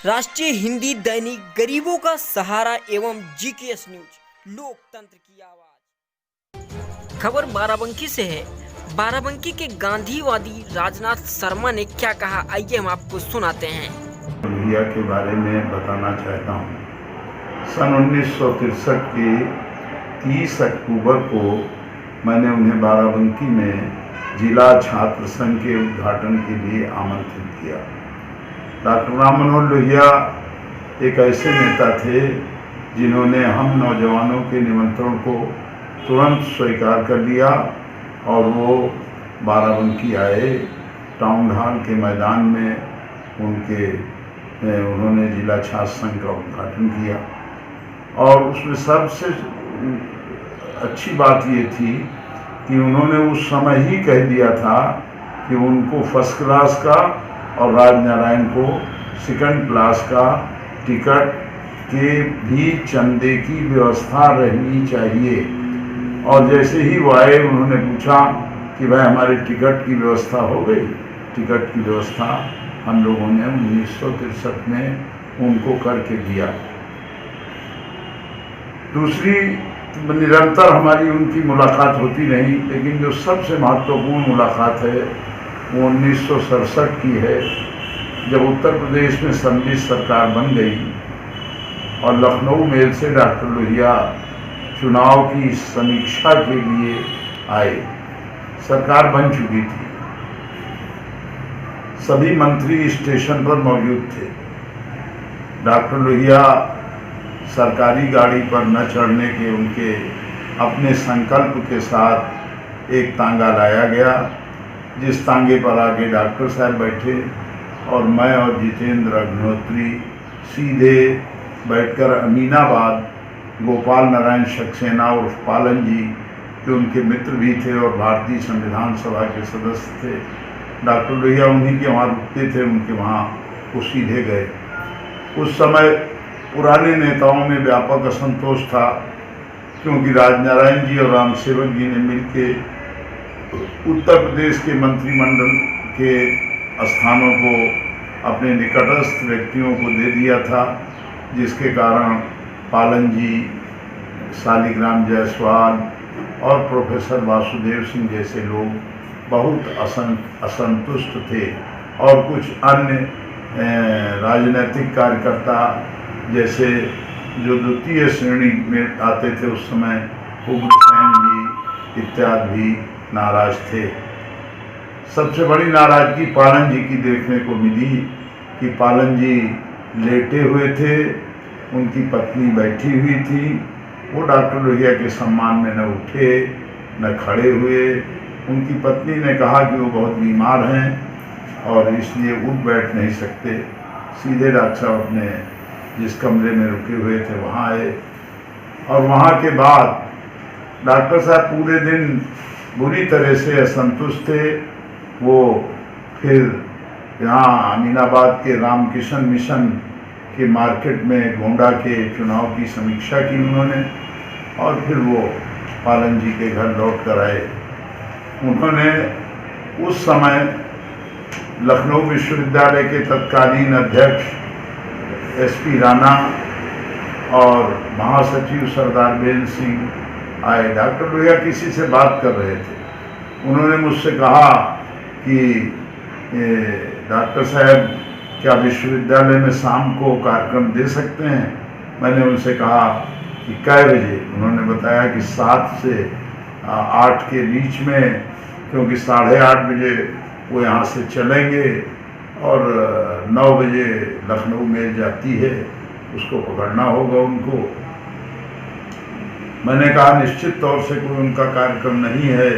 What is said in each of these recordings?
राष्ट्रीय हिंदी दैनिक गरीबों का सहारा एवं जीकेएस न्यूज लोकतंत्र की आवाज। खबर बाराबंकी से है। बाराबंकी के गांधीवादी राजनाथ शर्मा ने क्या कहा, आइए हम आपको सुनाते हैं। लोहिया के बारे में बताना चाहता हूँ। सन 1963 के 30 अक्टूबर को मैंने उन्हें बाराबंकी में जिला छात्र संघ के उद्घाटन के लिए आमंत्रित किया। डॉक्टर राम मनोहर लोहिया एक ऐसे नेता थे जिन्होंने हम नौजवानों के निमंत्रण को तुरंत स्वीकार कर लिया और वो बाराबंकी आए। टाउन हॉल के मैदान में उन्होंने जिला छात्र संघ का उद्घाटन किया और उसमें सबसे अच्छी बात ये थी कि उन्होंने उस समय ही कह दिया था कि उनको फर्स्ट क्लास का और राजनारायण को सेकंड क्लास का टिकट के भी चंदे की व्यवस्था रहनी चाहिए। और जैसे ही वो आए उन्होंने पूछा कि भाई हमारे टिकट की व्यवस्था हो गई। टिकट की व्यवस्था हम लोगों ने 1963 में उनको करके दिया। दूसरी, निरंतर हमारी उनकी मुलाकात होती रही, लेकिन जो सबसे महत्वपूर्ण मुलाकात है वो 1967 की है, जब उत्तर प्रदेश में सम्मिलित सरकार बन गई और लखनऊ मेल से डॉक्टर लोहिया चुनाव की समीक्षा के लिए आए। सरकार बन चुकी थी, सभी मंत्री स्टेशन पर मौजूद थे। डॉक्टर लोहिया सरकारी गाड़ी पर न चढ़ने के उनके अपने संकल्प के साथ एक तांगा लाया गया, जिस तांगे पर आगे डॉक्टर साहब बैठे और मैं और जितेंद्र अग्निहोत्री सीधे बैठकर अमीनाबाद गोपाल नारायण सक्सेना उर्फ पालन जी, जो उनके मित्र भी थे और भारतीय संविधान सभा के सदस्य थे, डॉक्टर लोहिया उन्हीं के वहाँ रुकते थे, उनके वहाँ वो सीधे गए। उस समय पुराने नेताओं में व्यापक असंतोष था, क्योंकि राजनारायण जी और राम सेवक जी ने मिलकर उत्तर प्रदेश के मंत्रिमंडल के स्थानों को अपने निकटस्थ व्यक्तियों को दे दिया था, जिसके कारण पालन जी, शालिग्राम जायसवाल और प्रोफेसर वासुदेव सिंह जैसे लोग बहुत असंतुष्ट थे। और कुछ अन्य राजनीतिक कार्यकर्ता जैसे जो द्वितीय श्रेणी में आते थे उस समय, उग्रसेन जी इत्यादि भी नाराज थे। सबसे बड़ी नाराजगी पालन जी की देखने को मिली कि पालन जी लेटे हुए थे, उनकी पत्नी बैठी हुई थी। वो डॉक्टर लोहिया के सम्मान में न उठे न खड़े हुए। उनकी पत्नी ने कहा कि वो बहुत बीमार हैं और इसलिए उठ बैठ नहीं सकते। सीधे डॉक्टर साहब अपने जिस कमरे में रुके हुए थे वहाँ आए और वहाँ के बाद डॉक्टर साहब पूरे दिन बुरी तरह से असंतुष्ट थे। वो फिर यहाँ अमीनाबाद के रामकिशन मिशन के मार्केट में गोंडा के चुनाव की समीक्षा की उन्होंने और फिर वो पालन जी के घर लौट कर आए। उन्होंने उस समय लखनऊ विश्वविद्यालय के तत्कालीन अध्यक्ष एसपी राणा और महासचिव सरदार बेन सिंह आए। डॉक्टर लोहिया किसी से बात कर रहे थे। उन्होंने मुझसे कहा कि डॉक्टर साहब क्या विश्वविद्यालय में शाम को कार्यक्रम दे सकते हैं। मैंने उनसे कहा कि कै बजे। उन्होंने बताया कि 7 से 8 के बीच में, क्योंकि 8:30 बजे वो यहाँ से चलेंगे और 9 बजे लखनऊ मेल जाती है, उसको पकड़ना होगा उनको। मैंने कहा निश्चित तौर से कोई उनका कार्यक्रम नहीं है,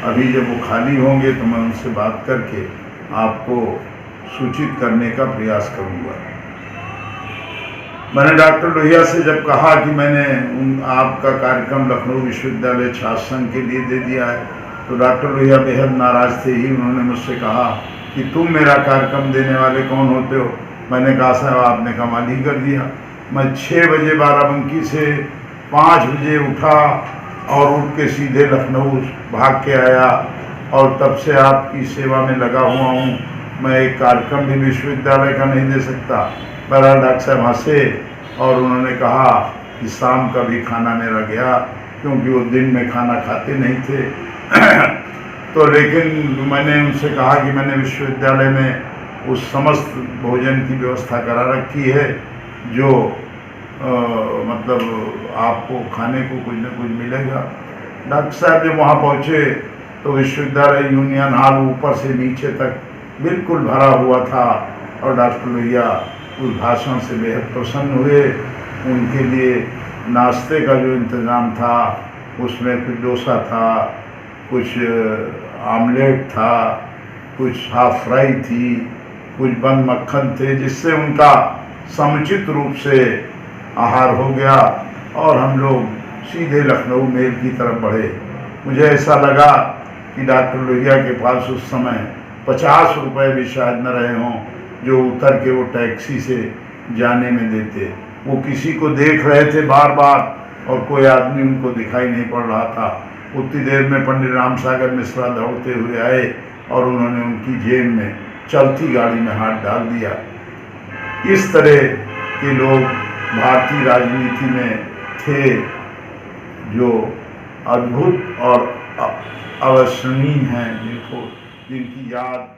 अभी जब वो खाली होंगे तो मैं उनसे बात करके आपको सूचित करने का प्रयास करूंगा। मैंने डॉक्टर लोहिया से जब कहा कि मैंने आपका कार्यक्रम लखनऊ विश्वविद्यालय छात्र संघ के लिए दे दिया है, तो डॉक्टर लोहिया बेहद नाराज थे ही। उन्होंने मुझसे कहा कि तुम मेरा कार्यक्रम देने वाले कौन होते हो। मैंने कहा साहब आपने कमाल ही कर दिया। मैं 6 बजे बाराबंकी से 5 बजे उठा और उठ के सीधे लखनऊ भाग के आया और तब से आपकी सेवा में लगा हुआ हूँ। मैं एक कार्यक्रम भी विश्वविद्यालय का नहीं दे सकता। बहरहाल डॉक्टर साहब हंसे और उन्होंने कहा कि शाम का भी खाना मेरा गया, क्योंकि वो दिन में खाना खाते नहीं थे। तो लेकिन मैंने उनसे कहा कि मैंने विश्वविद्यालय में उस समस्त भोजन की व्यवस्था करा रखी है जो मतलब आपको खाने को कुछ न कुछ मिलेगा। डॉक्टर साहब जब वहाँ पहुँचे तो विश्वविद्यालय यूनियन हॉल ऊपर से नीचे तक बिल्कुल भरा हुआ था और डॉक्टर लोहिया उस भाषण से बेहद प्रसन्न हुए। उनके लिए नाश्ते का जो इंतज़ाम था उसमें कुछ डोसा था, कुछ आमलेट था, कुछ हाफ फ्राई थी, कुछ बंद मक्खन थे, जिससे उनका समुचित रूप से आहार हो गया और हम लोग सीधे लखनऊ मेल की तरफ बढ़े। मुझे ऐसा लगा कि डॉक्टर लोहिया के पास उस समय 50 रुपये भी शायद न रहे हों जो उतर के वो टैक्सी से जाने में देते। वो किसी को देख रहे थे बार बार और कोई आदमी उनको दिखाई नहीं पड़ रहा था। उतनी देर में पंडित राम सागर मिश्रा दौड़ते हुए आए और उन्होंने उनकी जेब में चलती गाड़ी में हाथ डाल दिया। इस तरह के लोग भारतीय राजनीति में थे जो अद्भुत और अविस्मरणीय हैं, जिनकी याद